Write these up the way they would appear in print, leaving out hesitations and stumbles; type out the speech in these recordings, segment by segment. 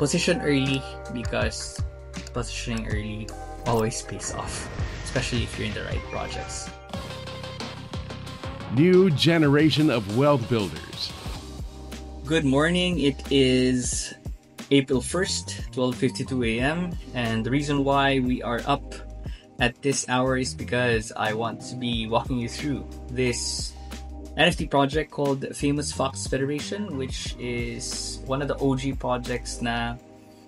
position early, because positioning early always pays off, especially if you're in the right projects. New generation of wealth builders. Good morning. It is April 1st, 12:52 a.m. And the reason why we are up at this hour is because I want to be walking you through this NFT project called Famous Fox Federation, which is one of the OG projects na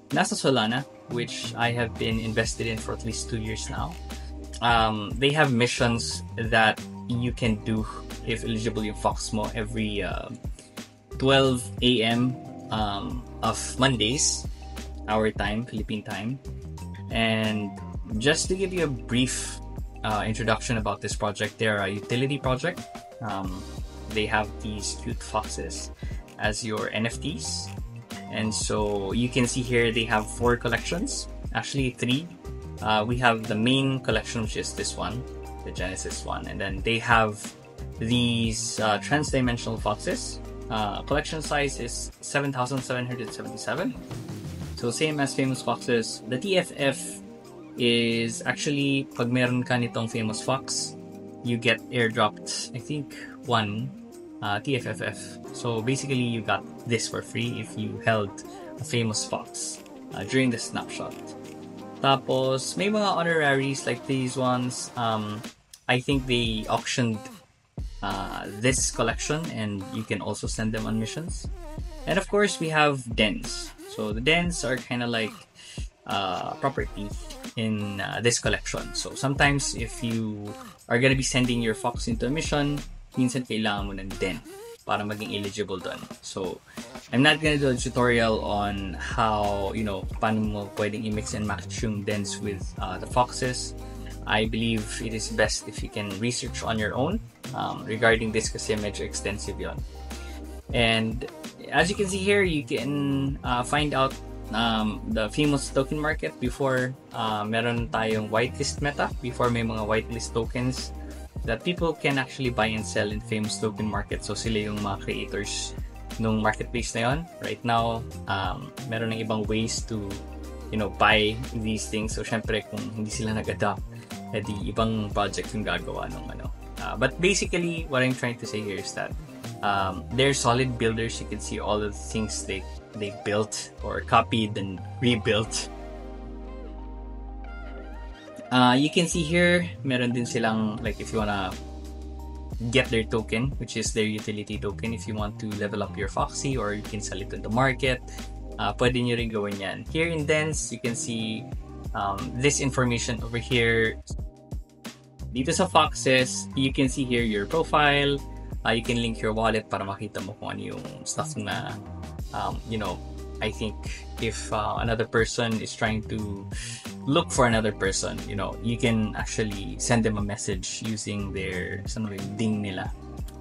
nasa Solana, which I have been invested in for at least 2 years now. They have missions that you can do if eligible yung Fox mo every 12 a.m. Of Mondays, our time, Philippine time. And just to give you a brief introduction about this project, they're a utility project. They have these cute foxes as your NFTs. And so you can see here they have 4 collections, actually 3. We have the main collection, which is this one, the Genesis one. And then they have these trans-dimensional foxes. Collection size is 7,777. So same as Famous Foxes. The TFF is actually, pag meron ka nitong Famous Fox, you get airdropped, I think, 1 TFFF. So basically, you got this for free if you held a Famous Fox during the snapshot. Tapos, may mga honoraries like these ones. I think they auctioned this collection, and you can also send them on missions. And of course, we have dens. So the dens are kind of like property in this collection. So sometimes if you are gonna be sending your fox into a mission, minsan kailangan mo ng den para maging eligible doon. So I'm not gonna do a tutorial on how, paano mo pwedeng i-mix and match yung dens with the foxes. I believe it is best if you can research on your own regarding this kasi medyo extensive yon. And as you can see here, you can find out the famous token market before meron tayong whitelist meta, before may mga whitelist tokens that people can actually buy and sell in famous token market. So sila yung mga creators nung marketplace na yon. Right now, meron ng ibang ways to buy these things. So syempre kung hindi sila nag-adopt, edi ibang project yung gagawa ng but basically, what I'm trying to say here is that they're solid builders. You can see all the things they built or copied and rebuilt. You can see here, meron din silang, like, if you wanna get their token, which is their utility token, if you want to level up your Foxy, or you can sell it in the market, pwede nyo rin gawin yan. Here in Dens, you can see this information over here. Dito sa Foxes, you can see here your profile. You can link your wallet para makita mo kung ano yung stuff na, I think if another person is trying to look for another person, you can actually send them a message using their ding nila.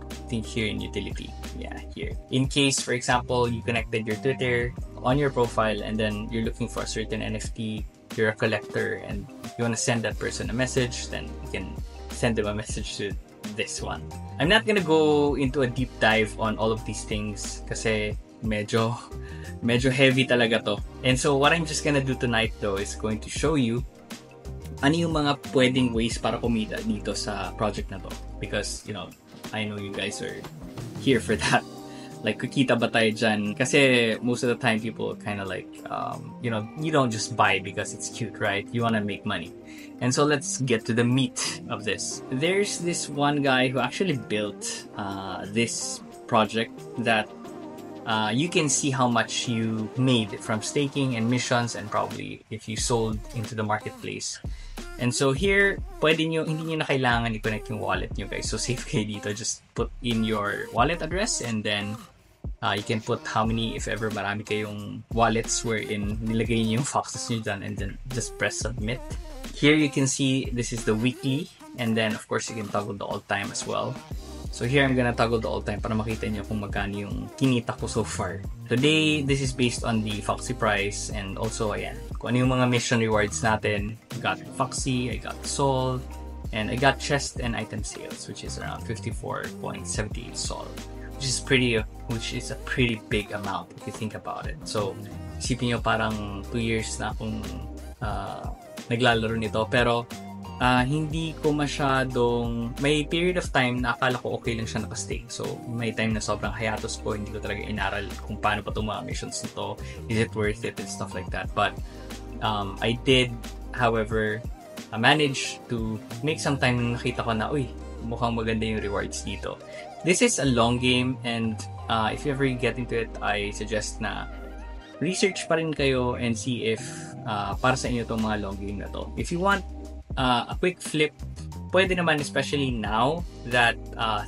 I think here in utility. Yeah, here. In case, for example, you connected your Twitter on your profile and then you're looking for a certain NFT, you're a collector and you want to send that person a message, then you can send them a message to this one. I'm not gonna go into a deep dive on all of these things kasi medyo heavy talaga to. And so what I'm just gonna do tonight though is going to show you ano yung mga pwedeng ways para kumita dito sa project na to. Because, I know you guys are here for that. Like, kikita ba tayo dyan? Kasi most of the time, people kind of like, you don't just buy because it's cute, right? You want to make money. And so let's get to the meat of this. There's this one guy who actually built this project that you can see how much you made from staking and missions, and probably if you sold into the marketplace. And so here, hindi nyo na kailangan i-connect yung wallet nyo, guys. So safe kayo dito. Just put in your wallet address and then you can put how many, if ever marami kayong wallets wherein nilagay nyo yung foxes nyo dyan, and then just press submit. Here you can see this is the weekly, and then of course you can toggle the all time as well. So here I'm gonna toggle the all time para makita nyo kung magkano yung kinita ko so far. Today, this is based on the Foxy price, and also ayan, kung ano yung mga mission rewards natin. I got Foxy, I got Sol, and I got chest and item sales, which is around 54.78 Sol. Which is a pretty big amount if you think about it. So isipin nyo parang 2 years na akong naglalaro nito. Pero hindi ko masyadong, may period of time na akala ko okay lang siya nakastay. So may time na sobrang hiatus ko, hindi ko talaga inaral kung paano pa itong mga missions nito, is it worth it and stuff like that. But I did, however, manage to make some time na nakita ko na, uy, mukhang maganda yung rewards dito. This is a long game, and if you ever get into it, I suggest na research pa rin kayo and see if para sa inyo itong mga long game na to. If you want a quick flip, pwede naman, especially now that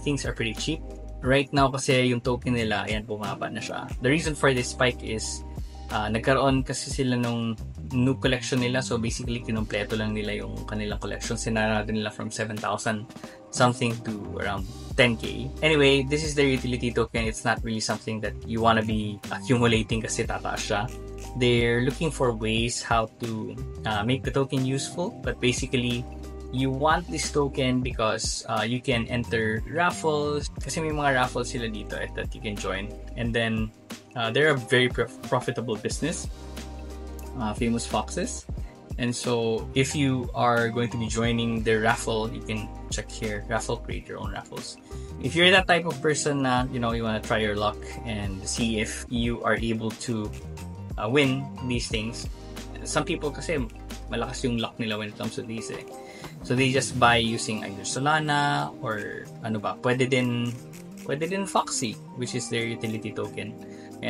things are pretty cheap. Right now kasi yung token nila, ayan, bumaba na siya. The reason for this spike is nagkaroon kasi sila nung new collection nila. So basically, kinumpleto lang nila yung kanilang collection. Sinara nila from 7,000 something to around 10k. Anyway, this is their utility token. It's not really something that you want to be accumulating kasi tataas siya. They're looking for ways how to make the token useful, but basically you want this token because you can enter raffles, kasi may mga raffles sila dito that you can join, and then they're a very profitable business, Famous Foxes. And so if you are going to be joining their raffle, you can check here, raffle, create your own raffles. If you're that type of person na, you want to try your luck and see if you are able to win these things. Some people kasi malakas yung luck nila when it comes to these So they just buy using either Solana or pwede din Foxy, which is their utility token.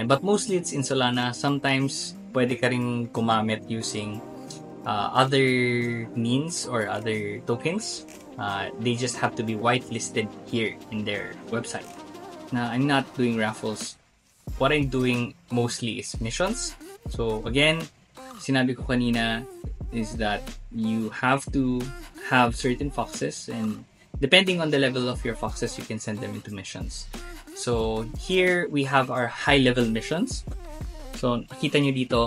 But mostly it's in Solana. Sometimes pwede ka rin gumamit using other means or other tokens. They just have to be whitelisted here in their website. Now, I'm not doing raffles. What I'm doing mostly is missions. So again, sinabi ko kanina is that you have to have certain foxes, and depending on the level of your foxes, you can send them into missions. So here we have our high level missions. So nakita nyo dito,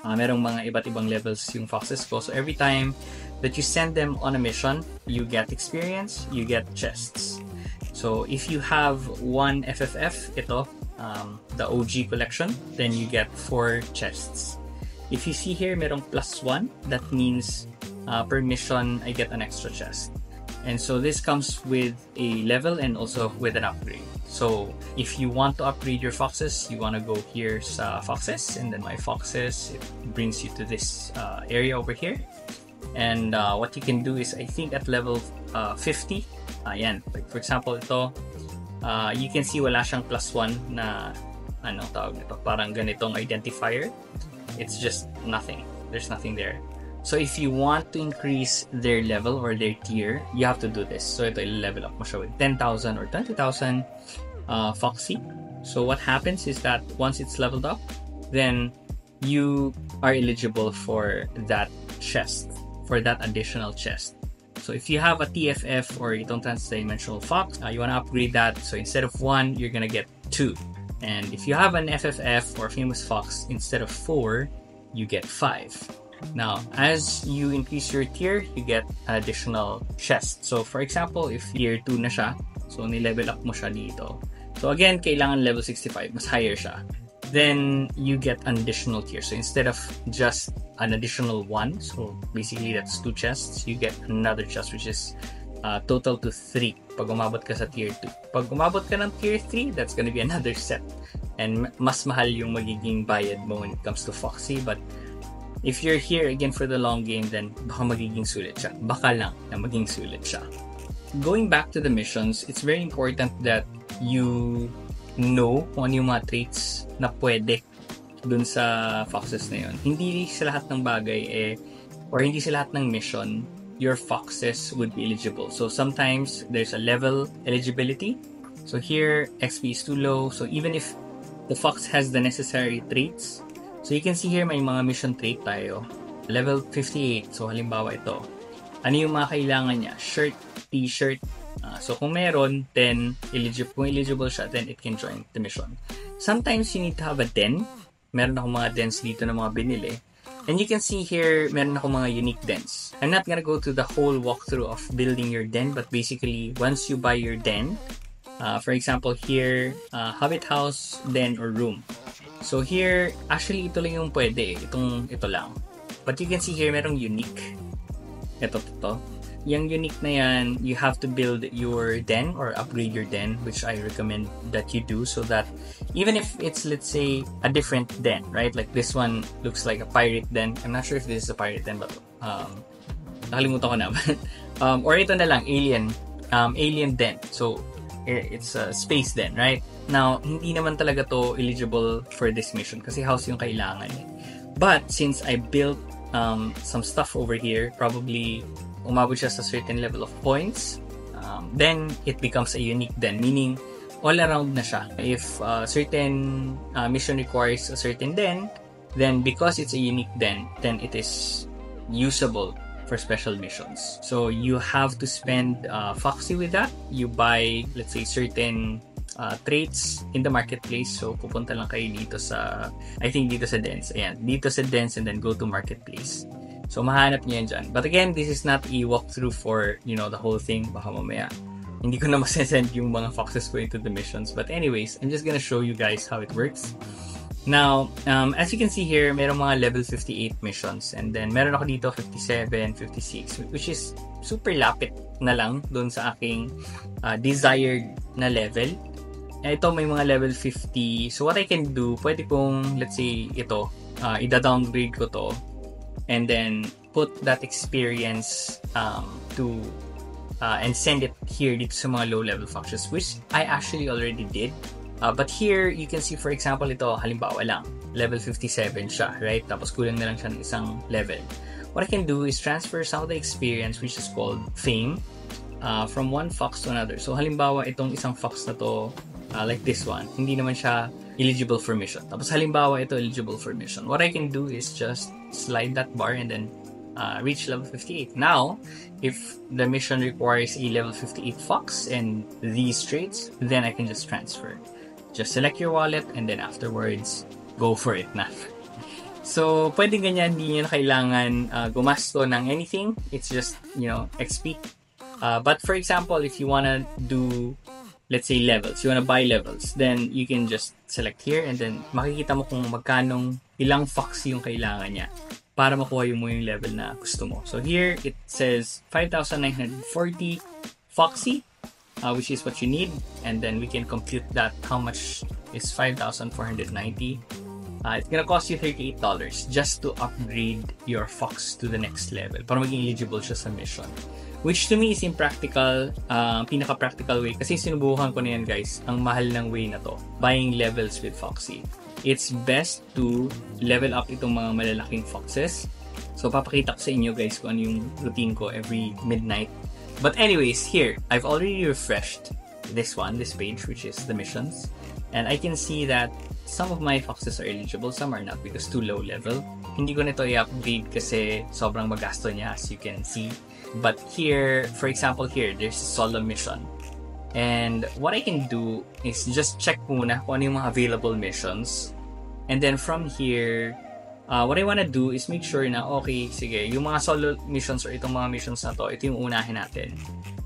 merong mga iba't ibang levels yung foxes ko. So every time that you send them on a mission, you get experience, you get chests. So if you have one FFF, ito, the OG collection, then you get 4 chests. If you see here, merong +1, that means per mission, I get an extra chest. And so this comes with a level and also with an upgrade. So if you want to upgrade your foxes, you want to go here sa foxes, and then my foxes, it brings you to this area over here. And what you can do is, I think at level 50, ayan, like for example ito, you can see wala siyang +1 na tawag nito, parang ganitong identifier. It's just nothing. There's nothing there. So if you want to increase their level or their tier, you have to do this. So ito, level up mo siya with 10,000 or 20,000 Foxy. So what happens is that once it's leveled up, then you are eligible for that chest, for that additional chest. So if you have a TFF or itong trans-dimensional fox, you want to upgrade that. So instead of 1, you're gonna get 2. And if you have an FFF or famous fox, instead of 4, you get 5. Now, as you increase your tier, you get an additional chest. So for example, if tier 2 na siya, so ni-level up mo siya dito. So again, kailangan level 65, mas higher siya. Then you get an additional tier. So instead of just an additional 1, so basically that's 2 chests, you get another chest, which is total to 3 pag umabot ka sa tier 2. Pag umabot ka ng tier 3, that's gonna be another set. And mas mahal yung magiging bayad mo when it comes to Foxy. But if you're here again for the long game, then baka magiging sulit siya. Baka lang na maging sulit siya. Going back to the missions, it's very important that you know kung ano yung mga traits na pwede dun sa foxes na yun. Hindi sa lahat ng bagay or hindi sa lahat ng mission, your foxes would be eligible. So sometimes there's a level eligibility. So here, XP is too low. So even if the fox has the necessary traits, so you can see here may mga mission trait tayo. Level 58. So halimbawa ito. Ano yung mga kailangan niya? Shirt, t-shirt. So kung meron, then kung eligible siya, then it can join the mission. Sometimes you need to have a den. Meron akong mga dens dito na mga binili. And you can see here, meron akong mga unique dens. I'm not gonna go to the whole walkthrough of building your den, but basically, once you buy your den, for example here, Hobbit House, den, or room. So here, actually ito lang yung pwede, ito lang. But you can see here, merong unique. Ito. Yung unique na yan, you have to build your den or upgrade your den, which I recommend that you do so that even if it's, let's say, a different den, right? Like this one looks like a pirate den. I'm not sure if this is a pirate den, but nakalimutan ko na. Or ito na lang, alien den. So, it's a space den, right? Now, hindi naman talaga to eligible for this mission kasi house yung kailangan. But since I built some stuff over here, probably umabot siya sa certain level of points, then it becomes a unique den, meaning all around na siya. If certain mission requires a certain den, then because it's a unique den, then it is usable for special missions. So you have to spend Foxy with that. You buy, let's say, certain traits in the marketplace. So pupunta lang kayo dito sa, I think dito sa dens. Ayan, dito sa dens and then go to marketplace. So, mahanap niyo yan dyan. But again, this is not a walkthrough for, the whole thing. Baka mamaya, hindi ko na masasend yung mga foxes ko into the missions. But anyways, I'm just gonna show you guys how it works. Now, as you can see here, merong mga level 58 missions. And then, meron ako dito 57, 56, which is super lapit na lang dun sa aking desired na level. Ito, may mga level 50. So, what I can do, pwede kong, let's say, ito, ida-downgrade ko to. And then put that experience to and send it here dito sa mga low-level foxes, which I actually already did. But here, you can see, for example, ito, halimbawa lang, level 57 siya, right? Tapos kulang na lang siya ng isang level. What I can do is transfer some of the experience, which is called fame, from one fox to another. So halimbawa, itong isang fox na to, like this one, hindi naman siya eligible for mission. Tapos halimbawa, ito eligible for mission. What I can do is just slide that bar and then reach level 58. Now, if the mission requires a level 58 fox and these traits, then I can just transfer. Just select your wallet and then afterwards, go for it na. So, pwede ganyan, hindi nyo na kailangan gumasto ng anything. It's just, XP. But for example, if you wanna do, let's say, levels, you wanna buy levels, then you can just select here and then makikita mo kung magkanong ilang fox yung kailangan niya para makuha mo yung level na gusto mo. So here, it says 5,940 foxy, which is what you need. And then we can compute that. How much is 5,490? It's gonna cost you $38 just to upgrade your fox to the next level para maging eligible siya sa mission. Which to me is impractical, pinaka-practical way. Kasi sinubukan ko na yan, guys. Ang mahal ng way na to. Buying levels with Foxy. It's best to level up itong mga malalaking foxes. So, papakita ko sa inyo, guys, kung ano yung routine ko every midnight. But anyways, here, I've already refreshed this page, which is the missions. And I can see that some of my foxes are eligible, some are not because too low level. Hindi ko nito i-upgrade kasi sobrang magasto niya, as you can see. But here, for example, here, there's a solo mission. And what I can do is just check muna kung ano yung mga available missions. And then from here, what I wanna do is make sure na, okay, sige, yung mga solo missions or itong mga missions na to, ito yung unahin natin.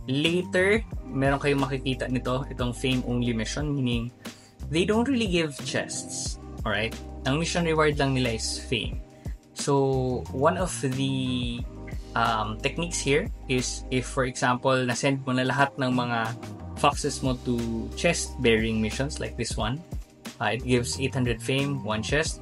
Later, meron kayong makikita nito, itong fame-only mission, meaning they don't really give chests. Alright? Ang mission reward lang nila is fame. So, one of the techniques here is if, for example, nasend mo na lahat ng mga foxes mo to chest-bearing missions like this one. It gives 800 fame, 1 chest.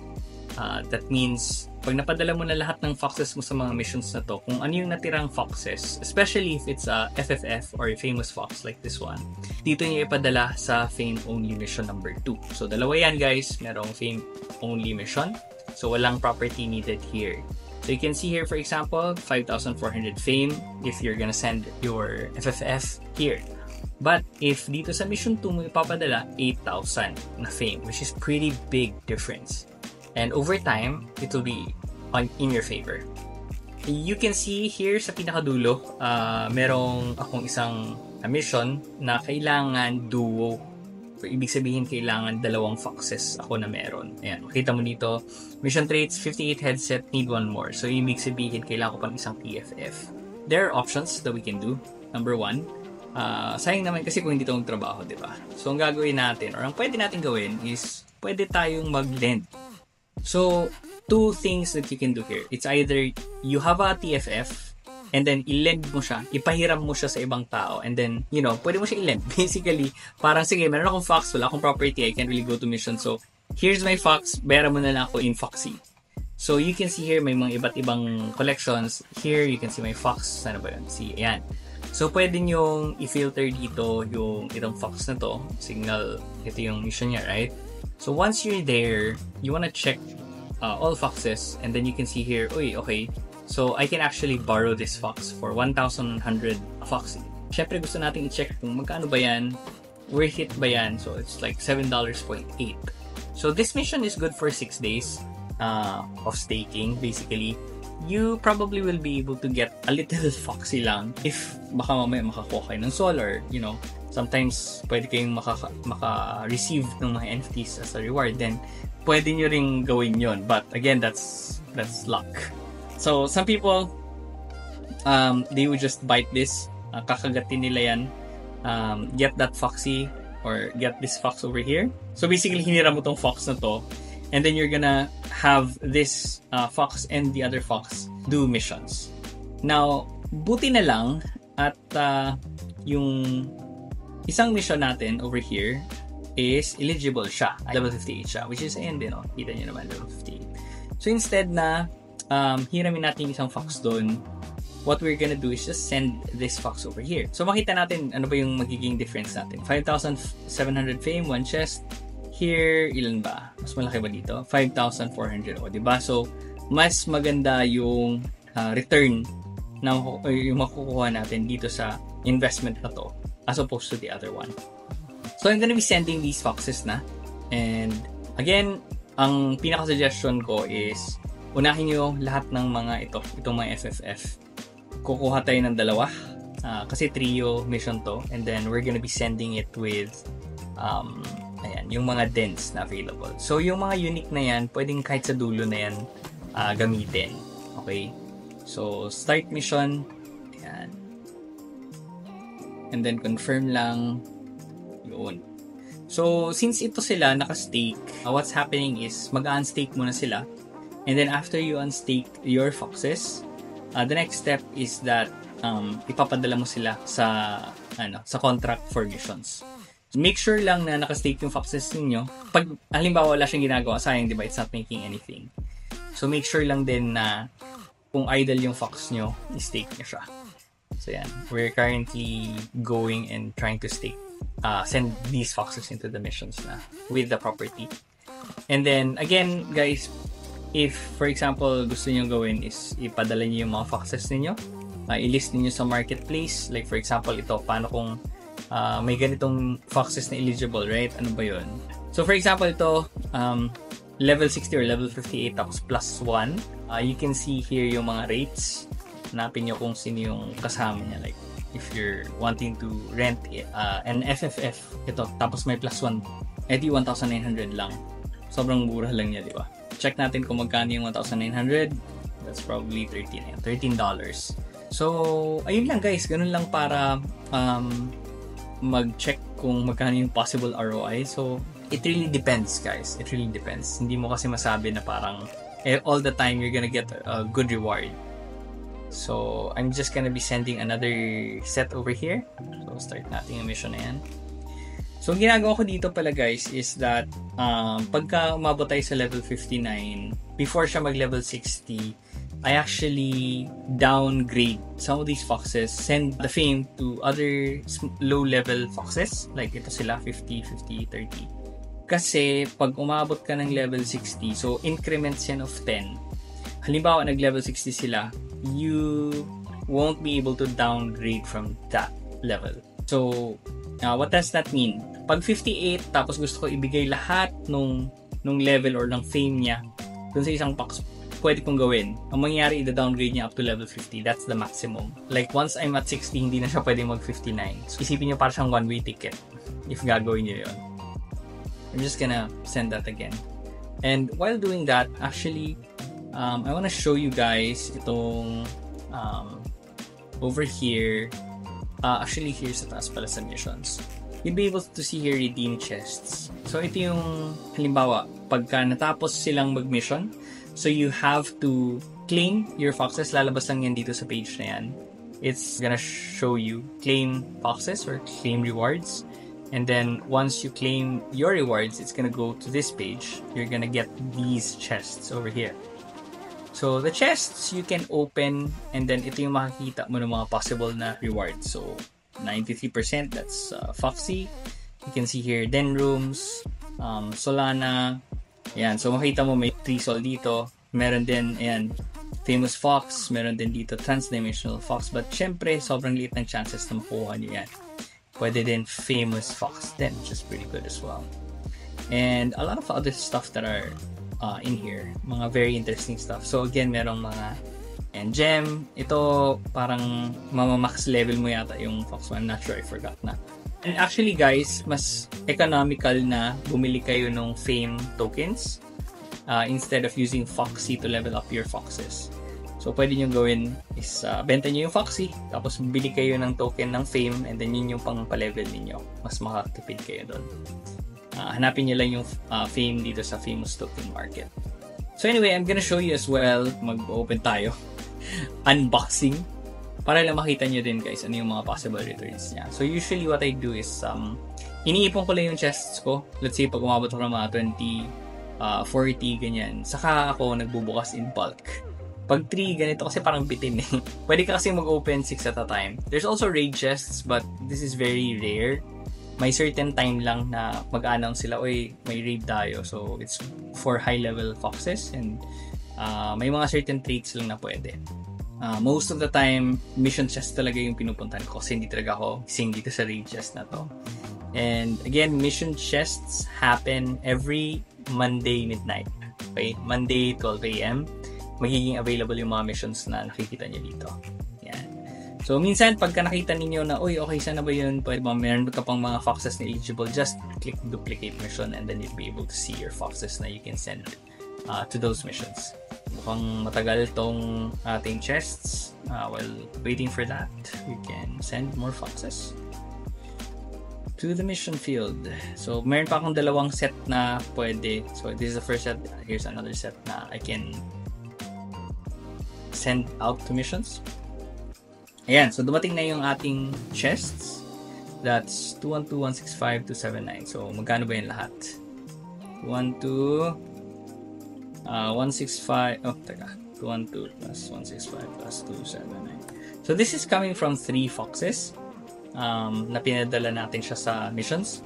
That means, pag napadala mo na lahat ng foxes mo sa mga missions na to, kung ano yung natirang foxes, especially if it's a FFF or a famous fox like this one, dito niya ipadala sa fame-only mission number 2. So, dalawa yan, guys. Merong fame-only mission. So, walang property needed here. So you can see here, for example, 5,400 fame if you're gonna send your FFF here. But if dito sa mission 2 mo ipapadala, 8,000 na fame, which is pretty big difference. And over time, it will be in your favor. You can see here sa pinakadulo, merong akong isang mission na kailangan duo. So, ibig sabihin, kailangan 2 foxes ako na meron. Ayan, makita mo dito. Mission traits, 58 headset, need 1 more. So, ibig sabihin, kailangan ko pa ng isang PFF. There are options that we can do. Number 1, sayang naman kasi kung hindi ito ang trabaho, di ba? So, ang gagawin natin, or ang pwede natin gawin is, pwede tayong mag-lend. So, two things that you can do here. It's either you have a TFF and then i-lend mo siya, ipahiram mo siya sa ibang tao, and then, pwede mo siya i-lend. Basically, parang sige, meron akong Fox, wala akong property, I can't really go to mission, so here's my Fox, bayaran mo na lang ako in Foxy. So you can see here, may mga iba't ibang collections. Here, you can see my Fox. Sana ba yun? See, ayan. So, pwede nyong i-filter dito yung itong Fox na to. Signal, ito yung mission niya, right? So, once you're there, you wanna check all Foxes, and then you can see here, okay, so I can actually borrow this Fox for 1,100 Foxy. Syempre, gusto natin i-check kung magkano ba yan, worth it ba yan. So, it's like $7.8. So, this mission is good for 6 days of staking. Basically, you probably will be able to get a little Foxy lang if baka mamaya makakuha kayo ng Sol, or, sometimes pwede kayong maka-receive ng mga NFTs as a reward, then pwede nyo ring gawin yon. But again, that's luck. So, some people, they would just bite this. Kakagatin nila yan. Get that Foxy, or get this Fox over here. So, basically, hinira mo tong Fox na to. And then, you're gonna have this Fox and the other Fox do missions. Now, buti na lang at yung isang mission natin over here is eligible siya. Level 58 siya. Which is, ayan din, kita nyo naman, level 58. So, instead na hiramin natin isang Fox doon, what we're gonna do is just send this Fox over here. So, makita natin ano ba yung magiging difference natin. 5,700 fame, 1 chest. Here, ilan ba? Mas malaki ba dito? 5,400. O, diba? So, mas maganda yung return na yung makukuha natin dito sa investment na to as opposed to the other one. So, I'm gonna be sending these Foxes na. And, again, ang pinaka-suggestion ko is unahin nyo lahat ng mga itong mga FFF. Kukuha tayo ng dalawa. Kasi trio mission to. And then, we're gonna be sending it with ayan, yung mga dens na available. So, yung mga unique na yan, pwedeng kahit sa dulo na yan gamitin. Okay? So, start mission. Ayan. And then, confirm lang. Yun. So, since ito sila naka-stake, what's happening is mag-unstake muna sila. And then, after you unstake your Foxes, the next step is that ipapadala mo sila sa contract for missions. Make sure lang na naka-stake yung Foxes ninyo. Pag halimbawa wala siyang ginagawa, sayang, diba? It's not making anything. So, make sure lang din na kung idle yung Fox nyo, i-stake nyo siya. So, yan. We're currently going and trying to send these Foxes into the missions na with the property. And then, again, guys, if, for example, gusto nyo gawin is ipadala nyo yung mga Foxes ninyo, i-list ninyo sa marketplace. Like, for example, ito, paano kung may ganitong Foxes na eligible, right? Ano ba yun? So, for example, ito, level 60 or level 58 tapos plus 1. You can see here yung mga rates. Hanapin nyo kung sino yung kasama niya. Like, if you're wanting to rent an FFF, ito, tapos may plus 1, edi 1,900 lang. Sobrang mura lang niya, di ba? Check natin kung magkano yung 1,900. That's probably $13. So, ayun lang guys. Ganun lang para mag-check kung magkano yung possible ROI. So, it really depends, guys. It really depends. Hindi mo kasi masabi na parang all the time you're gonna get a good reward. So, I'm just gonna be sending another set over here. So, start natin yung mission na yan. So, ang ginagawa ko dito pala, guys, is that pagka umabot tayo sa level 59, before siya mag-level 60, I actually downgrade some of these Foxes, send the fame to other low-level Foxes. Like, ito sila, 50, 50, 30. Kasi, pag umabot ka ng level 60, so increments yan of 10. Halimbawa, nag-level 60 sila, you won't be able to downgrade from that level. So, what does that mean? Pag 58, tapos gusto ko ibigay lahat nung level or ng fame niya dun sa isang Fox, pwede kong gawin. Ang mangyayari, i-downgrade niya up to level 50. That's the maximum. Like, once I'm at 60, hindi na siya pwede mag-59. So, isipin niyo para siyang one-way ticket if gagawin niyo yun. I'm just gonna send that again. And while doing that, actually, I wanna show you guys itong over here. Actually, here's sa taas pala sa missions. you'll be able to see here redeem chests. So ito yung halimbawa, pagka natapos silang mag-mission, so you have to claim your foxes. Lalabas lang yan dito sa page na yan. It's gonna show you claim foxes or claim rewards. And then once you claim your rewards, it's gonna go to this page. You're gonna get these chests over here. So the chests you can open, and then ito yung makikita mo ng mga possible na rewards. So 93%, that's Foxy. You can see here Den Rooms, Solana. Yan, so makita mo may 3 sol dito. Meron din, ayan, Famous Fox. Meron din dito Transdimensional Fox. But syempre, sobrang liit ng chances na makuha nyo yan. Pwede din Famous Fox then, which is pretty good as well. And a lot of other stuff that are in here. Mga very interesting stuff. So again, merong mga gem. Ito, parang mamamax level mo yata yung Fox 1. I'm not sure, I forgot na. And actually guys, mas economical na bumili kayo ng Fame tokens instead of using Foxy to level up your Foxes. So, pwede nyo gawin is benta nyo yung Foxy, tapos bili kayo ng token ng Fame, and then yun yung pang-level ninyo. Mas makakatipid kayo doon. Hanapin nyo lang yung Fame dito sa Famous Token Market. So anyway, I'm gonna show you as well. Mag-open tayo. Unboxing. Para lang makita nyo din guys, ano yung mga possible returns niya. So usually what I do is, iniipon ko lang yung chests ko. Let's say, pag umabot ako ng mga 20, 40, ganyan. Saka ako nagbubukas in bulk. Pag 3, ganito kasi parang bitin eh. Pwede ka kasi mag-open 6 at a time. There's also raid chests, but this is very rare. May certain time lang na mag-announce sila, oy, may raid tayo. So, it's for high-level foxes, and may mga certain traits lang na pwede. Most of the time, mission chest talaga yung pinupuntahan ko kasi hindi talaga ako sing dito sa raid chest na to. And again, mission chests happen every Monday midnight. Okay? Monday, 12 a.m. magiging available yung mga missions na nakikita nyo dito. Yan. So, minsan, pagka nakita ninyo na, uy, okay, sana ba yun? Pwede ba, meron ka pang mga foxes na eligible, just click duplicate mission, and then you'll be able to see your foxes na you can send to those missions. Mukhang matagal tong ating chests. While waiting for that, we can send more foxes to the mission field. So, meron pa akong dalawang set na pwede. So, this is the first set. Here's another set na I can send out to missions. Ayan, so dumating na yung ating chests. That's 212, 165, 279. So, magkano ba yung lahat? 165, oh, teka. 212 plus 165 plus 279. So, this is coming from 3 foxes na pinadala natin siya sa missions.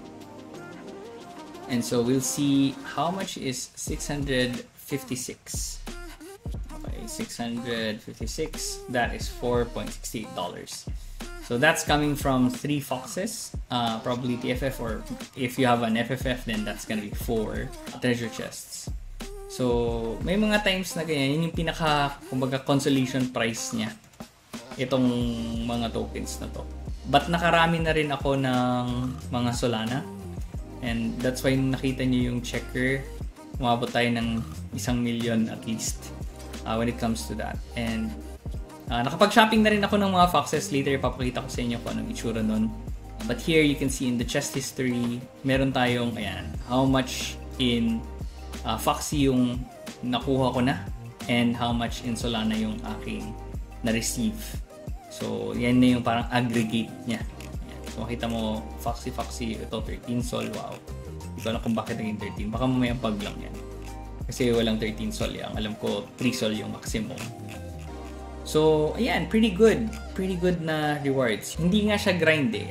And so, we'll see how much is 656. 656, that is $4.68. So that's coming from 3 foxes, probably TFF, or if you have an FFF, then that's gonna be 4 treasure chests. So may mga times na ganyan, yun yung pinaka, kumbaga, consolation price niya, itong mga tokens na to. But nakarami na rin ako ng mga Solana, and that's why nakita nyo yung checker, umabot tayo ng 1 million at least. When it comes to that. And nakapag-shopping na rin ako ng mga foxes. Later, ipapakita ko sa inyo kung anong itsura nun. But here, you can see in the chest history, meron tayong, ayan, how much in Foxy yung nakuha ko na, and how much in Solana yung aking na-receive. So, yan na yung parang aggregate niya. Ayan. So, makita mo, Foxy, ito 13 sol, wow. Hindi ko alam kung bakit naging 13. Baka mamaya bug lang yan. Kasi walang 13 sol yan. Alam ko, 3 sol yung maximum. So, ayan, pretty good. Pretty good na rewards. Hindi nga siya grind eh.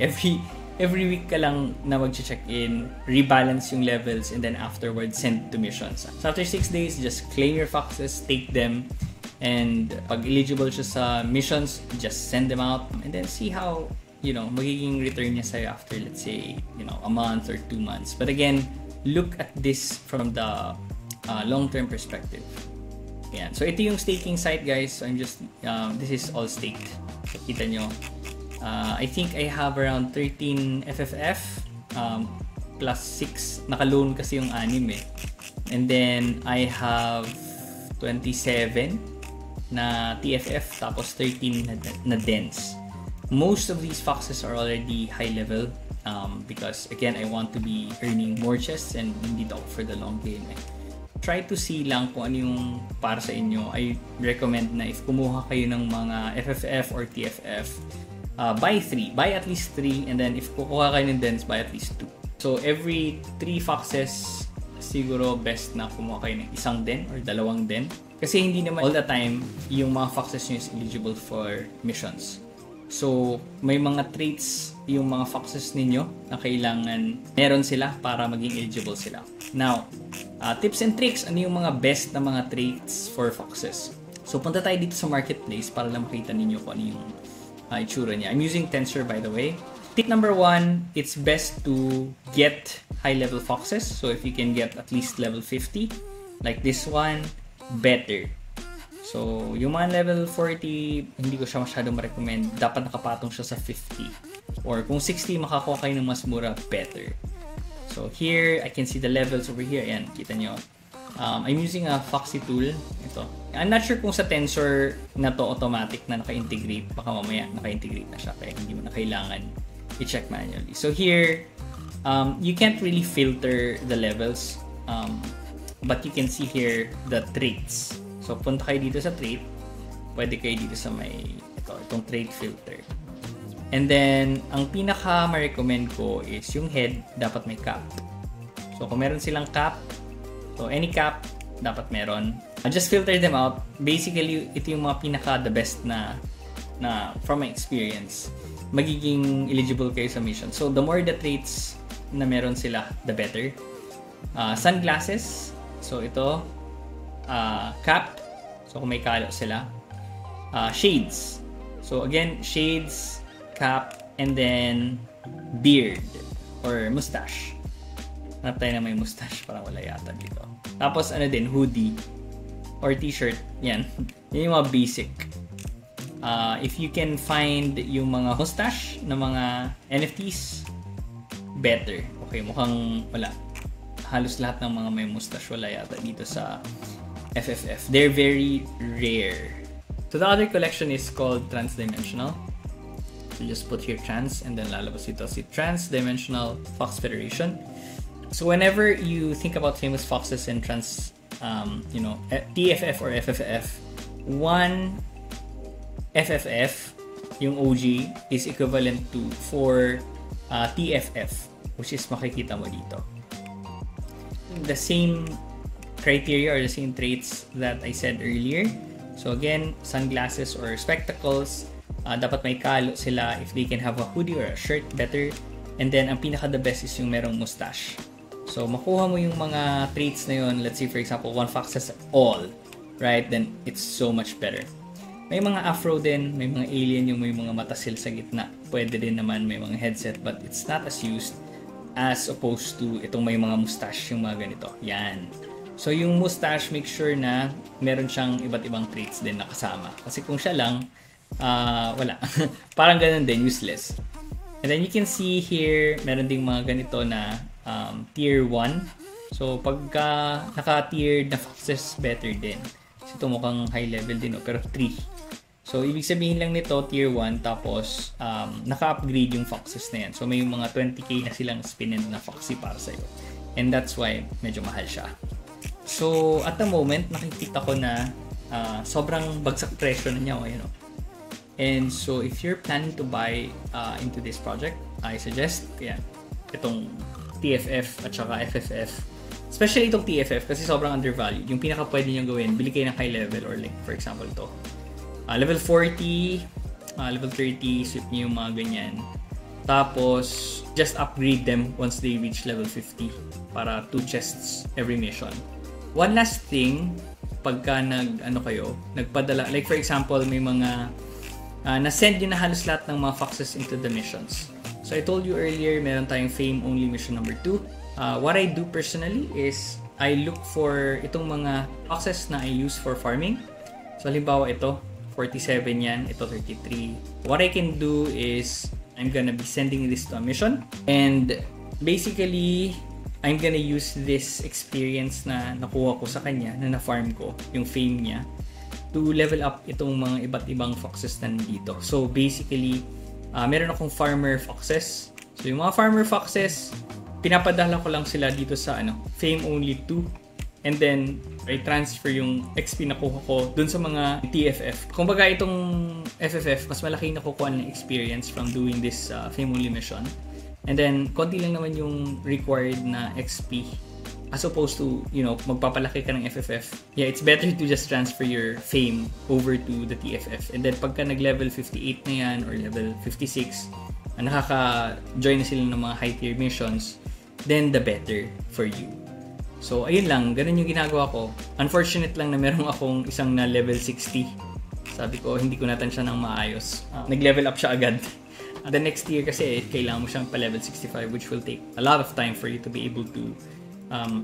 Every week ka lang na mag-check-in, rebalance yung levels, and then afterwards, send to missions. So, after 6 days, just claim your foxes, take them, and pag eligible siya sa missions, just send them out, and then see how, magiging return niya sa'yo after, let's say, a month or 2 months. But again, look at this from the long-term perspective. Yan. So, ito yung staking site, guys. So, I'm just, this is all staked. So, kita nyo. I think I have around 13 FFF plus 6. Naka-loan kasi yung 6 eh. And then, I have 27 na TFF tapos 13 na dens. Most of these foxes are already high level. because again, I want to be earning more chests and hindi ako for the long game. Try to see lang kung ano yung para sa inyo. I recommend na if kumuha kayo ng mga FFF or TFF, buy 3. Buy at least 3, and then if kukuha kayo ng dens, buy at least 2. So every 3 foxes, siguro best na kumuha kayo ng isang den or dalawang den. Kasi hindi naman all the time yung mga foxes nyo is eligible for missions. So may mga traits yung mga foxes ninyo na kailangan meron sila para maging eligible sila. Now, tips and tricks, ano yung mga best na mga traits for foxes? So punta tayo dito sa marketplace para lang makita ninyo kung ano yung itsura niya. I'm using Tensor, by the way. Tip number 1, it's best to get high level foxes. So if you can get at least level 50, like this one, better. So yung mga level 40, hindi ko siya masyadong ma-recommend. Dapat nakapatong siya sa 50. Or kung 60, makakuha kayo ng mas mura, better. So here, I can see the levels over here. Ayan, kita nyo. I'm using a Foxy tool. Ito. I'm not sure kung sa Tensor na to automatic na naka-integrate. Baka mamaya naka-integrate na siya. Kaya hindi mo na kailangan i-check manually. So here, you can't really filter the levels. But you can see here the traits. So punta kayo dito sa trait. Pwede kayo dito sa may itong trait filter. And then, ang pinaka ma-recommend ko is yung head, dapat may cap. So kung meron silang cap, so any cap, dapat meron. Just filter them out. Basically, ito yung mga pinaka the best na from my experience, magiging eligible kayo sa mission. So the more the traits na meron sila, the better. Sunglasses. So ito, cap. So kung may kalo sila. Shades. So again, shades, cap, and then beard or mustache. Hanap tayo na may mustache, parang wala yata dito. Tapos ano din, hoodie or t-shirt. Yan. Yan yung mga basic. If you can find yung mga mustache na mga NFTs, better. Okay, mukhang wala. Halos lahat ng mga may mustache wala yata dito sa FFF. They're very rare. So the other collection is called Transdimensional. So just put here trans and then lalabas ito si Transdimensional Fox Federation. So whenever you think about famous foxes and TFF or FFF, one FFF, yung OG, is equivalent to 4 TFF, which is makikita mo dito. The same criteria or the same traits that I said earlier. So again, sunglasses or spectacles, dapat may kalo sila. If they can have a hoodie or a shirt, better. And then, ang pinaka the best is yung merong mustache. So, makuha mo yung mga traits na yun. Let's say, for example, one fox has all, right? Then, it's so much better. May mga afro din, may mga alien yung may mga matasil sa gitna. Pwede din naman may mga headset, but it's not as used as opposed to itong may mga mustache, yung mga ganito. Yan. So, yung mustache, make sure na meron siyang iba't ibang traits din na kasama. Kasi kung siya lang, wala. Parang ganun din, useless. And then you can see here, meron ding mga ganito na tier 1. So, pagka naka-tiered na foxes, better din. Kasi ito mukhang high level din, no? Pero 3. So, ibig sabihin lang nito, tier 1, tapos naka-upgrade yung foxes na yan. So, may mga 20k na silang spin-end na foxy para sa'yo. And that's why medyo mahal siya. So, at the moment, nakikita ko na sobrang bagsak presyo na niya. You know? And so, if you're planning to buy into this project, I suggest itong TFF at saka FFF. Especially itong TFF kasi sobrang undervalued. Yung pinaka pwede nyo gawin, bili kayo ng high level or like, for example, ito. Level 40, level 30, sweep nyo yung mga ganyan. Tapos, just upgrade them once they reach level 50 para 2 chests every mission. One last thing, pagka nagpadala, like for example, may mga na-send yun na halos lahat ng mga foxes into the missions. So I told you earlier, meron tayong fame-only mission number 2. What I do personally is, I look for itong mga foxes na I use for farming. So halimbawa ito, 47 yan, ito 33. What I can do is, I'm gonna be sending this to a mission. And basically, I'm gonna use this experience na nakuha ko sa kanya, na na-farm ko, yung fame niya, to level up itong mga iba't ibang foxes na nandito. So basically, meron akong farmer foxes. So yung mga farmer foxes, pinapadala ko lang sila dito sa fame only 2. And then, I transfer yung XP na kuha ko dun sa mga TFF. Kumbaga itong FFF, mas malaki na kukuha ng experience from doing this fame only mission. And then, konti lang naman yung required na XP. As opposed to, magpapalaki ka ng FFF. Yeah, it's better to just transfer your fame over to the TFF. And then, pagka nag-level 58 na yan or level 56, nakaka-join na sila ng mga high-tier missions, then the better for you. So, ayun lang. Ganun yung ginagawa ko. Unfortunate lang na meron akong isang na level 60. Sabi ko, hindi ko natan siya ng maayos. Nag-level up siya agad. The next year kasi, kailangan mo siyang pa-level 65, which will take a lot of time for you to be able to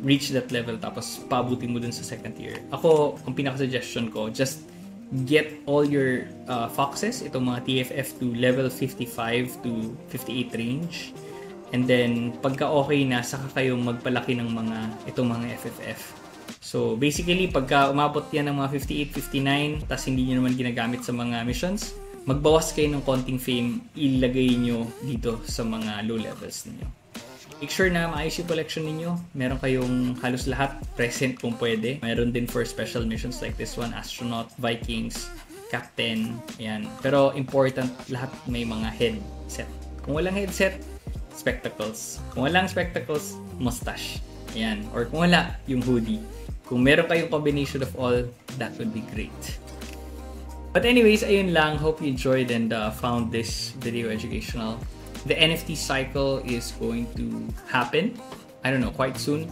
reach that level. Tapos, paabutin mo dun sa second year. Ako, ang pinaka-suggestion ko, just get all your foxes, itong mga TFF to level 55 to 58 range. And then, pagka okay na, saka kayong magpalaki ng itong mga FFF. So, basically, pagka umabot yan ng mga 58, 59, tas hindi nyo naman ginagamit sa mga missions, magbawas kayo ng konting fame, ilagay nyo dito sa mga low levels ninyo. Make sure na maayos yung collection ninyo. Meron kayong halos lahat present kung pwede. Meron din for special missions like this one, Astronaut, Vikings, Captain, ayan. Pero important, lahat may mga headset. Kung walang headset, spectacles. Kung walang spectacles, mustache. Ayan. Or kung wala, yung hoodie. Kung meron kayong combination of all, that would be great. But anyways, ayun lang. Hope you enjoyed and found this video educational. The NFT cycle is going to happen, I don't know, quite soon.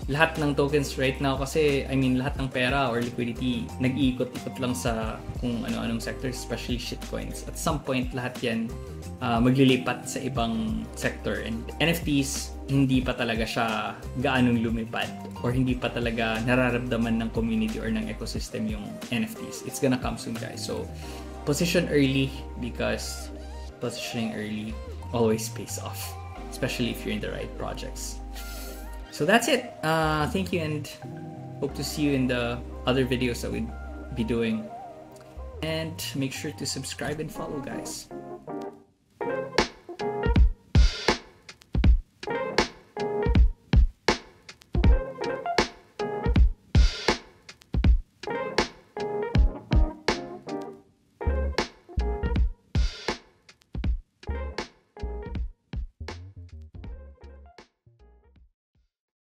Lahat ng tokens right now kasi, lahat ng pera or liquidity, nag-iikot-ikot lang sa kung ano-anong sectors, especially shitcoins. At some point, lahat yan maglilipat sa ibang sector. And NFTs, hindi pa talaga siya gaanong lumipad or hindi pa talaga nararamdaman ng community or ng ecosystem yung NFTs. It's gonna come soon, guys. So, position early because positioning early always pays off, especially if you're in the right projects. So that's it. Thank you and hope to see you in the other videos that we'll be doing. And make sure to subscribe and follow, guys.